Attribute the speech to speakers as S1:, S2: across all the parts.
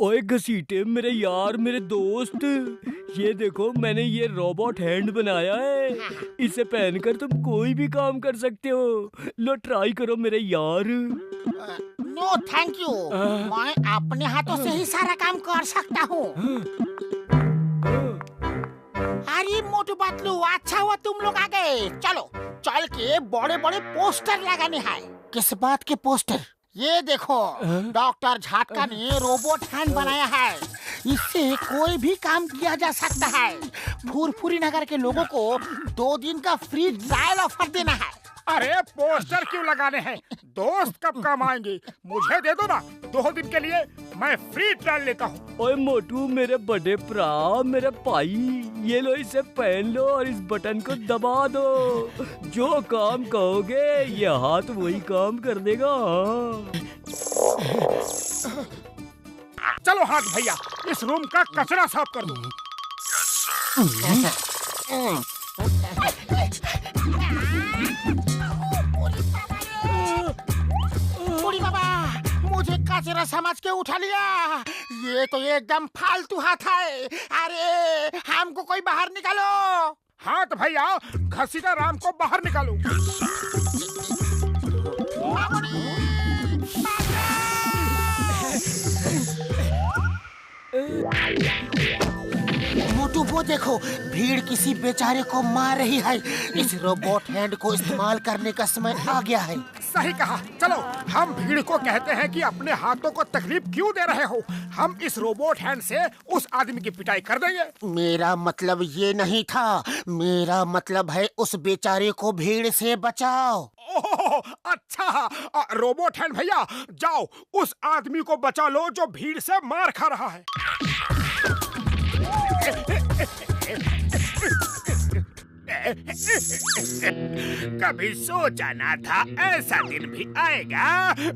S1: ओए घसीटे मेरे यार, मेरे दोस्त, ये देखो मैंने ये रोबोट हैंड बनाया है। इसे पहनकर तुम कोई भी काम कर सकते हो। लो ट्राई करो मेरे यार।
S2: नो थैंक यू, मैं अपने हाथों से ही सारा काम कर सकता हूँ। अरे मोटू पतलू, अच्छा हुआ तुम लोग आ गए। चलो चल के बड़े बड़े पोस्टर लगाने हैं। किस बात के पोस्टर? ये देखो, डॉक्टर झटका ने रोबोट हैंड बनाया है। इससे कोई भी काम किया जा सकता है। फुरफुरी नगर के लोगों को 2 दिन का फ्री ट्रायल ऑफर देना है।
S3: अरे पोस्टर क्यों लगाने हैं? दोस्त कब काम आएंगे? मुझे दे दो ना, 2 दिन के लिए मैं फ्री ट्रायल लेता हूँ।
S1: ओए मोटू मेरे बड़े भरा, मेरे भाई, ये लो इसे पहन लो और इस बटन को दबा दो। जो काम कहोगे ये हाथ वही काम कर देगा।
S3: चलो हाथ भैया, इस रूम का कचरा साफ कर दो।
S2: बूढ़ी बाबा, मुझे कचरा समझ के उठा लिया। ये तो एकदम फालतू हाथ है। अरे हमको कोई बाहर निकालो।
S3: हाथ भैया, घसीटा राम को बाहर निकालो।
S2: मोटू वो देखो, भीड़ किसी बेचारे को मार रही है। इस रोबोट हैंड को इस्तेमाल करने का समय आ गया है।
S3: सही कहा। चलो हम भीड़ को कहते हैं कि अपने हाथों को तकलीफ क्यों दे रहे हो। हम इस रोबोट हैंड से उस आदमी की पिटाई कर देंगे।
S2: मेरा मतलब ये नहीं था। मेरा मतलब है उस बेचारे को भीड़ से बचाओ।
S3: ओह अच्छा, रोबोट हैंड भैया, जाओ उस आदमी को बचा लो जो भीड़ से मार खा रहा है। कभी सोचा ना था ऐसा दिन भी आएगा।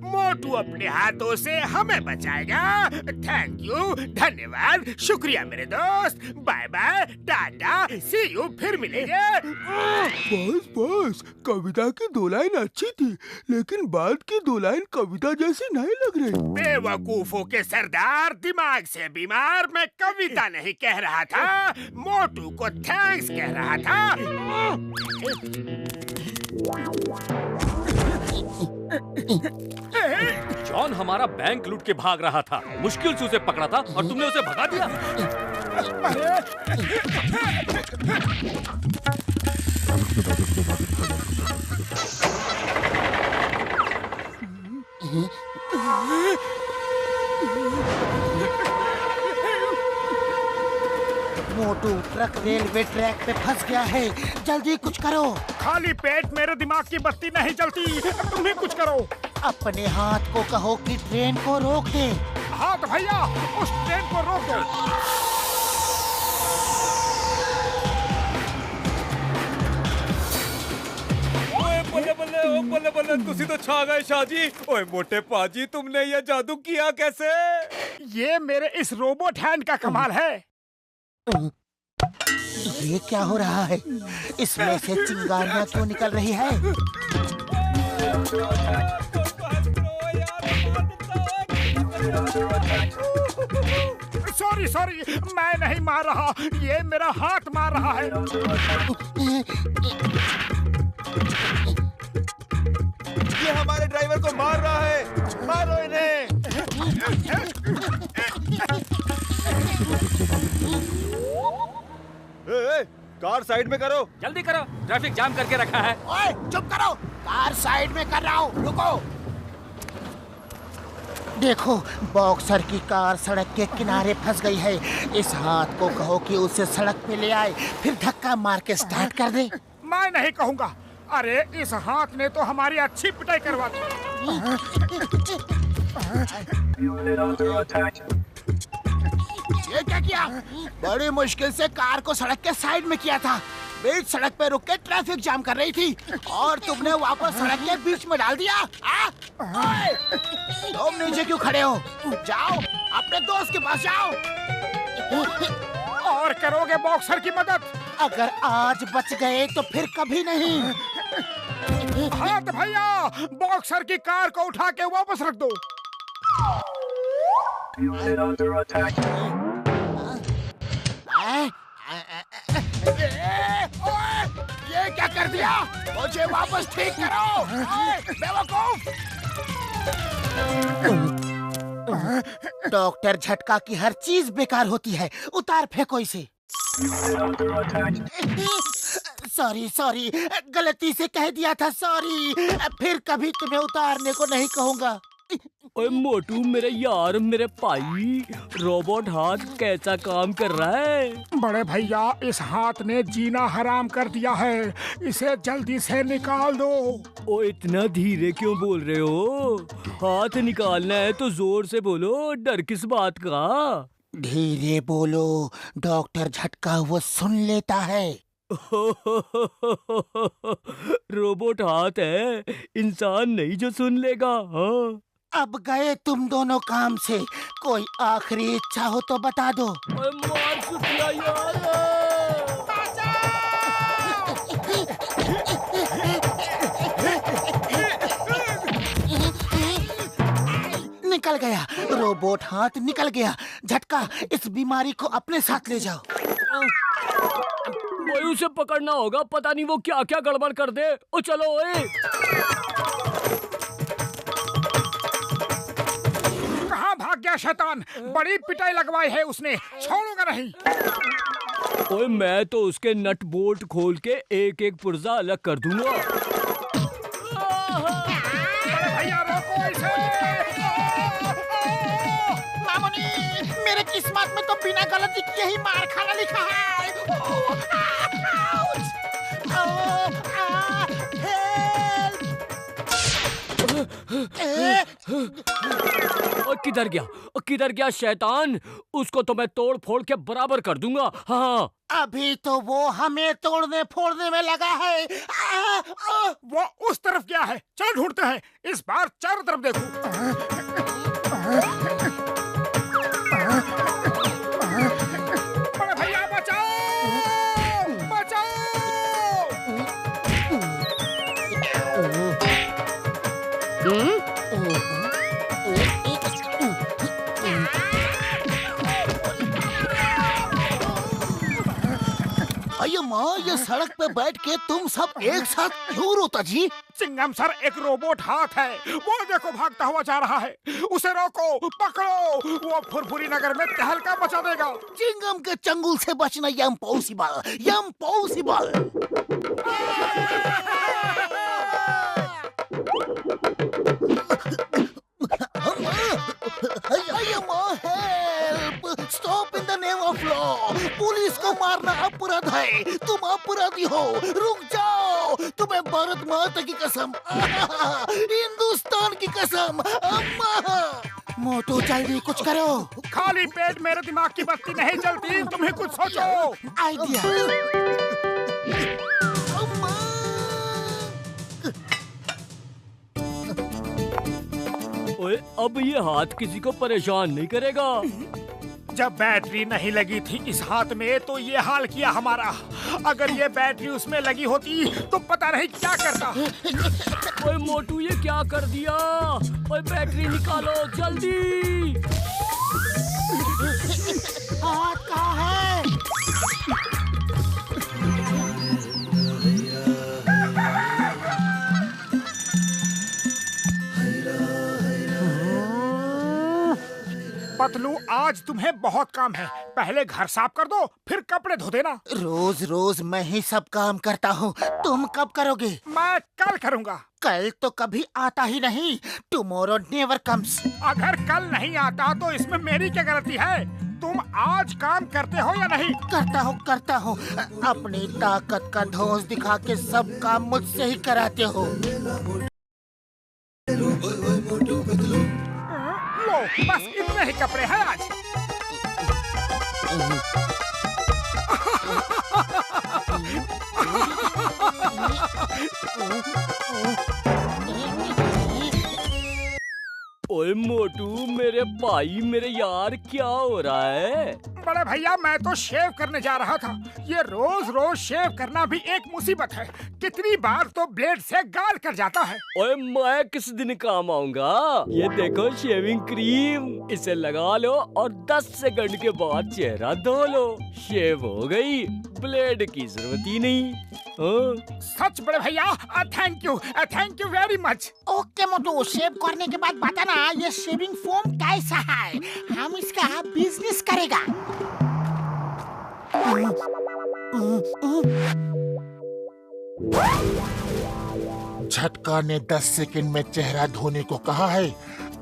S3: मोटू अपने हाथों से हमें बचाएगा। थैंक यू, धन्यवाद, शुक्रिया मेरे दोस्त। Bye bye, tata, see you, फिर मिलेंगे।
S4: बस कविता की 2 लाइन अच्छी थी, लेकिन बाद की 2 लाइन कविता जैसी नहीं लग रही।
S3: बेवकूफों के सरदार, दिमाग से बीमार। मैं कविता नहीं कह रहा था, मोटू को थैंक्स कह रहा था।
S5: जॉन हमारा बैंक लूट के भाग रहा था। मुश्किल से उसे पकड़ा था और तुमने उसे भगा दिया।
S2: मोटू ट्रक रेलवे ट्रैक पे फंस गया है। जल्दी कुछ करो।
S3: खाली पेट मेरे दिमाग की बत्ती नहीं जलती। तुम ही कुछ करो।
S2: अपने हाथ को कहो कि ट्रेन को रोक दे।
S3: हाथ भैया, उस ट्रेन को रोक दो।
S5: बल्ले बल्ले, ओ बल्ले बल्ले, तुसी तो छा गए शाहजी। ओए मोटे पाजी, तुमने ये जादू किया कैसे?
S3: ये मेरे इस रोबोट हैंड का कमाल है।
S2: ये क्या हो रहा है? इसमें से चिंगारियां क्यों निकल रही है?
S3: सॉरी, मैं नहीं मार रहा, ये मेरा हाथ मार रहा है।
S5: ये हमारे ड्राइवर को मार रहा है, मारो इन्हें। कार साइड में करो, जल्दी करो, ट्रैफिक जाम करके रखा है।
S2: ओए चुप करो, कार साइड में कर रहा हूँ, रुको। देखो, बॉक्सर की कार सड़क के किनारे फंस गई है। इस हाथ को कहो कि उसे सड़क पे ले आए, फिर धक्का मार के स्टार्ट कर दे।
S3: मैं नहीं कहूँगा। अरे इस हाथ ने तो हमारी अच्छी पिटाई करवा दी।
S2: ये क्या किया? बड़ी मुश्किल से कार को सड़क के साइड में किया था। बीच सड़क पे रुक के ट्रैफिक जाम कर रही थी और तुमने वापस सड़क के बीच में डाल दिया। तुम नीचे क्यों खड़े हो? जाओ अपने दोस्त के पास जाओ।
S3: और करोगे बॉक्सर की मदद?
S2: अगर आज बच गए तो फिर कभी नहीं।
S3: हाथ भैया, बॉक्सर की कार को उठा के वापस रख दो।
S2: ओए, ये क्या कर दिया? मुझे वापस ठीक करो, बेवकूफ! डॉक्टर झटका की हर चीज बेकार होती है, उतार फेंको इसे। सॉरी सॉरी, गलती से कह दिया था, सॉरी। फिर कभी तुम्हें उतारने को नहीं कहूँगा।
S1: ओए मोटू मेरे यार, मेरे भाई, रोबोट हाथ कैसा काम कर रहा है?
S6: बड़े भैया, इस हाथ ने जीना हराम कर दिया है, इसे जल्दी से निकाल दो।
S1: ओ इतना धीरे क्यों बोल रहे हो? हाथ निकालना है तो जोर से बोलो, डर किस बात का?
S2: धीरे बोलो, डॉक्टर झटका वो सुन लेता है।
S1: रोबोट हाथ है, इंसान नहीं जो सुन लेगा। हाँ,
S2: अब गए तुम दोनों काम से, कोई आखिरी इच्छा हो तो बता दो।
S1: ओए मार चुकिया यार।
S2: निकल गया, रोबोट हाथ निकल गया। झटका, इस बीमारी को अपने साथ ले जाओ।
S1: वही उसे पकड़ना होगा, पता नहीं वो क्या क्या गड़बड़ कर दे। ओ चलो ओए।
S6: कहाँ भाग गया शैतान? बड़ी पिटाई लगवाई है उसने, छोड़ूंगा नहीं।
S1: ओए मैं तो उसके नट बोल्ट खोल के एक एक पुर्जा अलग कर दूंगा।
S6: भैया रोको इसे।
S2: मामूनी, मेरे किस्मत में तो बिना गलती के ही मार खाना लिखा है।
S1: और किधर गया शैतान? उसको तो मैं तोड़ फोड़ के बराबर कर दूंगा। हाँ,
S2: अभी तो वो हमें तोड़ने फोड़ने में लगा है।
S6: वो उस तरफ गया है, चलो ढूंढते हैं। इस बार चारों तरफ देखो। बड़े भैया बचाओ, बचाओ!
S2: अये माँ, ये सड़क पे बैठ के तुम सब एक साथ क्यों रोता जी?
S6: चिंगम सर, एक रोबोट हाथ है, वो देखो भागता हुआ जा रहा है। उसे रोको, पकड़ो, वो फुरफुरी नगर में तहलका मचा देगा।
S2: चिंगम के चंगुल से बचना impossible, impossible. Stop in the name of law. Police को मारना अपराध है, तुम अपराधी हो। रुक जाओ, तुम्हें भारत माता की कसम, हिंदुस्तान की कसम। अम्मा, मोटू जल्दी कुछ करो।
S6: खाली पेट मेरे दिमाग की बत्ती नहीं जलती, तुम्हें कुछ सोचो।
S2: आइडिया।
S1: ओए अब ये हाथ किसी को परेशान नहीं करेगा।
S6: जब बैटरी नहीं लगी थी इस हाथ में तो ये हाल किया हमारा। अगर ये बैटरी उसमें लगी होती तो पता नहीं क्या करता।
S1: ओए मोटू, ये क्या कर दिया? ओए बैटरी निकालो जल्दी।
S2: हाथ कहाँ है?
S6: पतलू, आज तुम्हें बहुत काम है। पहले घर साफ कर दो, फिर कपड़े धो देना।
S2: रोज रोज मैं ही सब काम करता हूँ, तुम कब करोगे?
S6: मैं कल करूँगा।
S2: कल तो कभी आता ही नहीं। Tomorrow never comes.
S6: अगर कल नहीं आता तो इसमें मेरी क्या गलती है? तुम आज काम करते हो या नहीं?
S2: करता हूँ। अपनी ताकत का धौंस दिखा के सब काम मुझसे ही कराते हो।
S6: लो, बस इतने ही कपड़े हैं आज।
S1: ओए मोटू, मेरे भाई, मेरे यार, यार क्या हो रहा है?
S6: बड़े भैया मैं तो शेव करने जा रहा था। ये रोज रोज शेव करना भी एक मुसीबत है। कितनी बार तो ब्लेड से गाल कर जाता है।
S1: ओए मैं किस दिन काम आऊंगा? ये देखो शेविंग क्रीम, इसे लगा लो और 10 सेकंड के बाद चेहरा धो लो, शेव हो गई, ब्लेड की जरूरत ही नहीं। हाँ?
S6: सच बड़े भैया, thank you very much.
S2: Okay मोटू, शेव करने के बाद बताना ये शेविंग फोम कैसा है, हम इसका बिजनेस करेगा। झटका ने 10 सेकंड में चेहरा धोने को कहा है।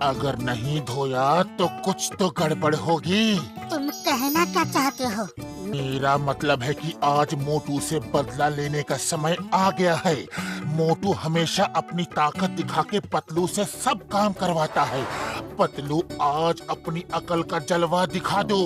S2: अगर नहीं धोया तो कुछ तो गड़बड़ होगी।
S7: तुम कहना क्या चाहते हो?
S2: मेरा मतलब है कि आज मोटू से बदला लेने का समय आ गया है। मोटू हमेशा अपनी ताकत दिखा के पतलू से सब काम करवाता है। पतलू आज अपनी अकल का जलवा दिखा दो।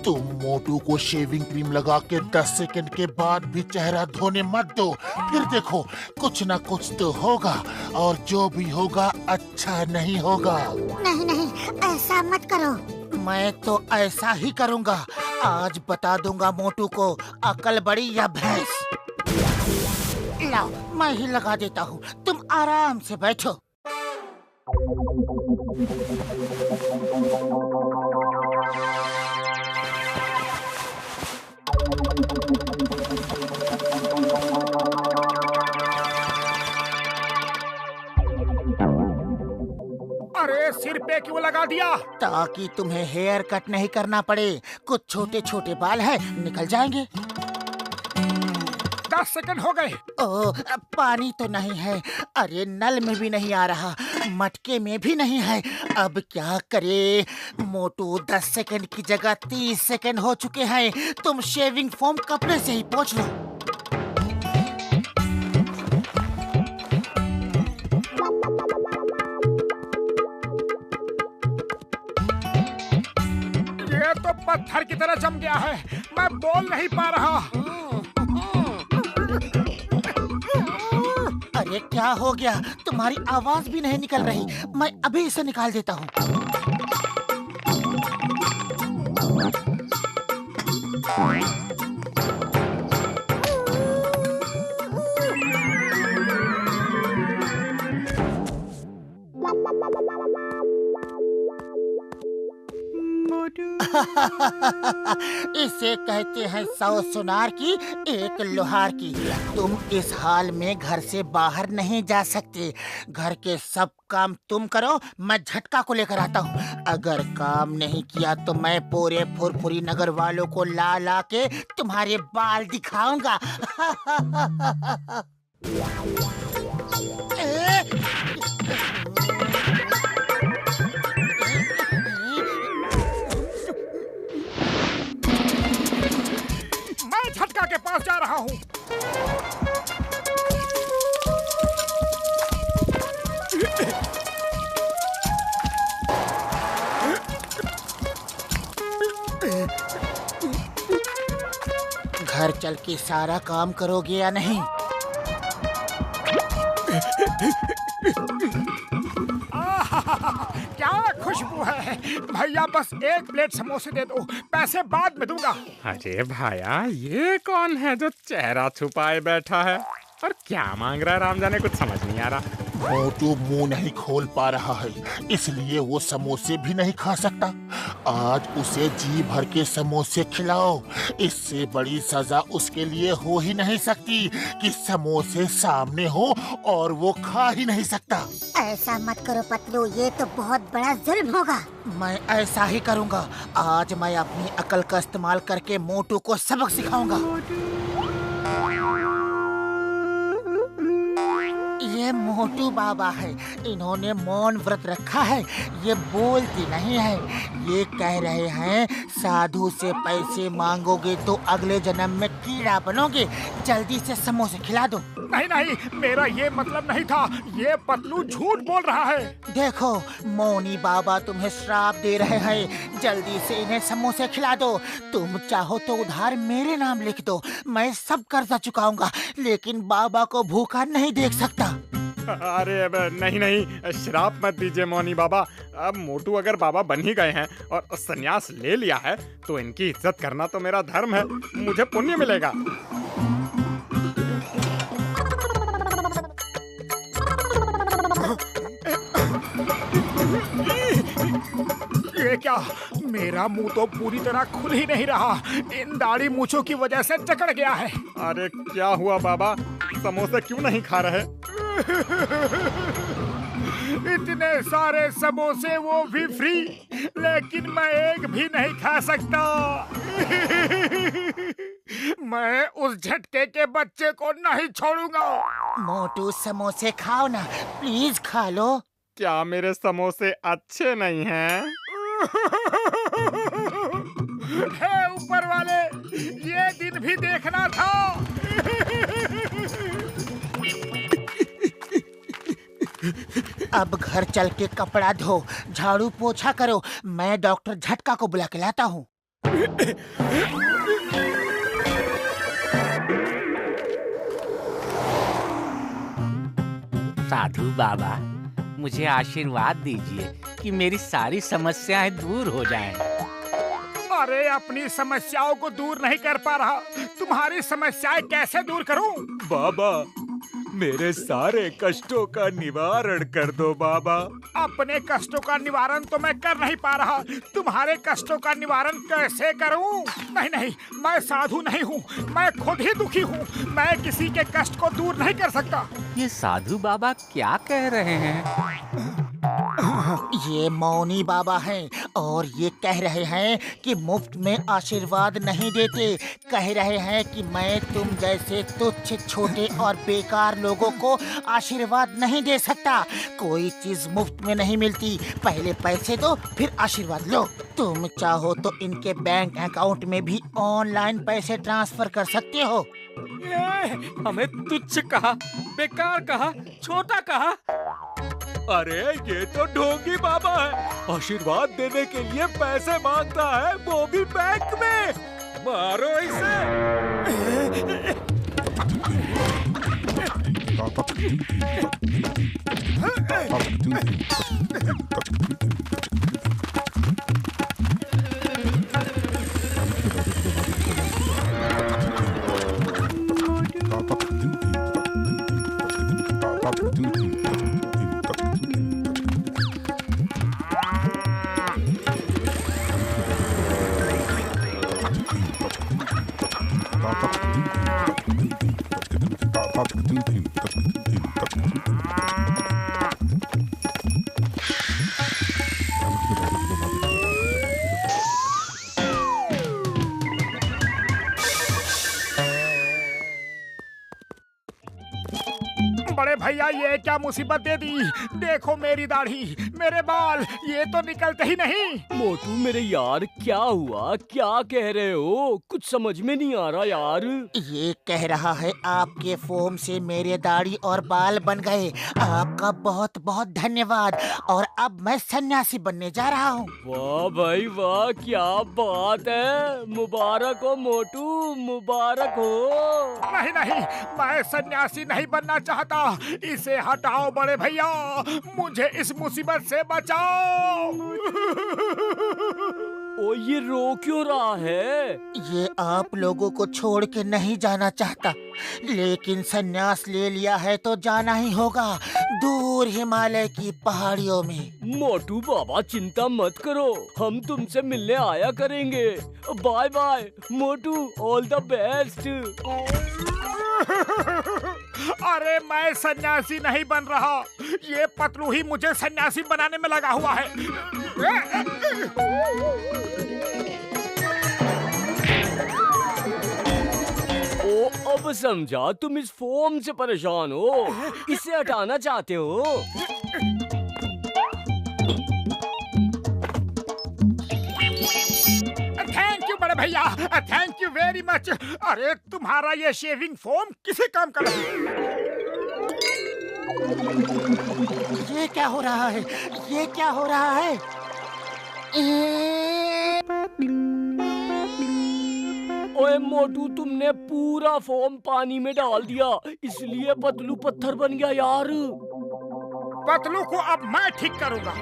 S2: तुम मोटू को शेविंग क्रीम लगा के 10 सेकंड के बाद भी चेहरा धोने मत दो, फिर देखो कुछ ना कुछ तो होगा और जो भी होगा अच्छा नहीं होगा।
S7: नहीं नहीं, ऐसा मत करो।
S2: मैं तो ऐसा ही करूँगा। आज बता दूंगा मोटू को अकल बड़ी या भैंस। लाओ मैं ही लगा देता हूँ, तुम आराम से बैठो।
S6: अरे सिर पे क्यों लगा दिया?
S2: ताकि तुम्हें हेयर कट नहीं करना पड़े। कुछ छोटे छोटे बाल हैं, निकल जाएंगे।
S6: 10 सेकंड हो गए।
S2: ओह, पानी तो नहीं है। अरे नल में भी नहीं आ रहा, मटके में भी नहीं है। अब क्या करे? मोटू 10 सेकंड की जगह 30 सेकंड हो चुके हैं। तुम शेविंग फोम कपड़े से ही पोंछ लो।
S6: ये तो पत्थर की तरह जम गया है, मैं बोल नहीं पा रहा।
S2: अरे क्या हो गया? तुम्हारी आवाज भी नहीं निकल रही। मैं अभी इसे निकाल देता हूँ। इसे कहते हैं 100 सुनार की एक लोहार की। तुम इस हाल में घर से बाहर नहीं जा सकते। घर के सब काम तुम करो, मैं झटका को लेकर आता हूँ। अगर काम नहीं किया तो मैं पूरे फुरफुरी नगर वालों को ला ला के तुम्हारे बाल दिखाऊंगा।
S6: झटका के पास जा रहा हूँ।
S2: घर चल के सारा काम करोगे या नहीं?
S6: क्या खुशबू है। भैया बस एक प्लेट समोसे दे दो, पैसे बाद में दूंगा।
S5: अरे भाया, ये कौन है जो चेहरा छुपाए बैठा है और क्या मांग रहा है? राम जाने, कुछ समझ नहीं आ रहा।
S2: मोटू मुंह नहीं खोल पा रहा है, इसलिए वो समोसे भी नहीं खा सकता। आज उसे जी भर के समोसे खिलाओ। इससे बड़ी सजा उसके लिए हो ही नहीं सकती कि समोसे सामने हो और वो खा ही नहीं सकता।
S7: ऐसा मत करो पतलू, ये तो बहुत बड़ा जुल्म होगा।
S2: मैं ऐसा ही करूँगा। आज मैं अपनी अकल का इस्तेमाल करके मोटू को सबक सिखाऊंगा। ये मोटू बाबा है, इन्होंने मौन व्रत रखा है। ये बोलती नहीं है। ये कह रहे हैं साधु से पैसे मांगोगे तो अगले जन्म में कीड़ा बनोगे। जल्दी से समोसे खिला दो।
S6: नहीं नहीं, मेरा ये मतलब नहीं था। ये पतलू झूठ बोल रहा है।
S2: देखो मौनी बाबा तुम्हें श्राप दे रहे हैं। जल्दी से इन्हें समोसे खिला दो। तुम चाहो तो उधार मेरे नाम लिख दो, मैं सब कर्जा चुकाऊंगा, लेकिन बाबा को भूखा नहीं देख सकता।
S5: अरे अब नहीं नहीं, श्राप मत दीजिए मौनी बाबा। अब मोटू अगर बाबा बन ही गए हैं और संन्यास ले लिया है तो इनकी इज्जत करना तो मेरा धर्म है, मुझे पुण्य मिलेगा।
S6: ये क्या, मेरा मुंह तो पूरी तरह खुल ही नहीं रहा, इन दाढ़ी मूंछों की वजह से जकड़ गया है।
S5: अरे क्या हुआ बाबा, समोसे क्यों नहीं खा रहे?
S6: इतने सारे समोसे, वो भी फ्री, लेकिन मैं एक भी नहीं खा सकता। मैं उस झटके के बच्चे को नहीं छोड़ूंगा।
S2: मोटू समोसे खाओ ना, प्लीज खा लो।
S5: क्या मेरे समोसे अच्छे नहीं हैं?
S6: हे ऊपर वाले, ये दिन भी देखना था।
S2: अब घर चल के कपड़ा धो, झाड़ू पोछा करो, मैं डॉक्टर झटका को बुला के लाता हूँ।
S8: साधु बाबा, मुझे आशीर्वाद दीजिए कि मेरी सारी समस्याएं दूर हो जाएं।
S6: अरे अपनी समस्याओं को दूर नहीं कर पा रहा, तुम्हारी समस्याएं कैसे दूर करूं?
S4: बाबा, मेरे सारे कष्टों का निवारण कर दो बाबा।
S6: अपने कष्टों का निवारण तो मैं कर नहीं पा रहा, तुम्हारे कष्टों का निवारण कैसे करूं? नहीं नहीं, मैं साधु नहीं हूँ, मैं खुद ही दुखी हूँ, मैं किसी के कष्ट को दूर नहीं कर सकता।
S8: ये साधु बाबा क्या कह रहे हैं?
S2: ये मौनी बाबा हैं और ये कह रहे हैं कि मुफ्त में आशीर्वाद नहीं देते। कह रहे हैं कि मैं तुम जैसे तुच्छ, छोटे और बेकार लोगों को आशीर्वाद नहीं दे सकता। कोई चीज मुफ्त में नहीं मिलती, पहले पैसे दो फिर आशीर्वाद लो। तुम चाहो तो इनके बैंक अकाउंट में भी ऑनलाइन पैसे ट्रांसफर कर सकते हो।
S1: हमें तुच्छ कहा, बेकार कहा, छोटा कहा।
S4: अरे ये तो ढोंगी बाबा है, आशीर्वाद देने के लिए पैसे मांगता है, वो भी बैंक में। मारो इसे।
S6: बड़े भैया, ये क्या मुसीबत दे दी? देखो मेरी दाढ़ी, मेरे बाल, ये तो निकलते ही नहीं।
S1: मोटू मेरे यार, क्या हुआ, क्या कह रहे हो? कुछ समझ में नहीं आ रहा यार।
S2: ये कह रहा है आपके फोम से मेरे दाढ़ी और बाल बन गए, आपका बहुत बहुत धन्यवाद, और अब मैं सन्यासी बनने जा रहा हूँ।
S1: वाह भाई वाह, क्या बात है, मुबारक हो मोटू, मुबारक हो।
S6: नहीं नहीं, मैं सन्यासी नहीं बनना चाहता, इसे हटाओ बड़े भैया, मुझे इस मुसीबत से बचाओ।
S1: ओ ये रो क्यों रहा है?
S2: ये आप लोगों को छोड़ के नहीं जाना चाहता, लेकिन सन्यास ले लिया है तो जाना ही होगा, दूर हिमालय की पहाड़ियों में।
S1: मोटू बाबा चिंता मत करो, हम तुमसे मिलने आया करेंगे। बाय बाय मोटू, ऑल द बेस्ट।
S6: अरे मैं सन्यासी नहीं बन रहा, ये पतलू ही मुझे सन्यासी बनाने में लगा हुआ है।
S1: ओ अब समझा, तुम इस फोम से परेशान हो, इसे हटाना चाहते हो।
S6: थैंक यू बड़े भैया, थैंक यू वेरी मच। अरे तुम्हारा ये शेविंग फोम किसी काम का नहीं।
S2: ये क्या हो रहा है, ये क्या हो रहा है?
S1: ओ ओए मोटू, तुमने पूरा फोम पानी में डाल दिया, इसलिए पतलू पत्थर बन गया यार।
S6: पतलू को अब मैं ठीक करूंगा।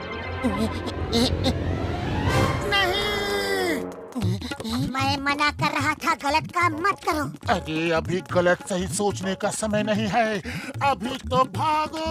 S7: मैं मना कर रहा था, गलत काम मत करो।
S2: अरे अभी गलत सही सोचने का समय नहीं है, अभी तो भागो।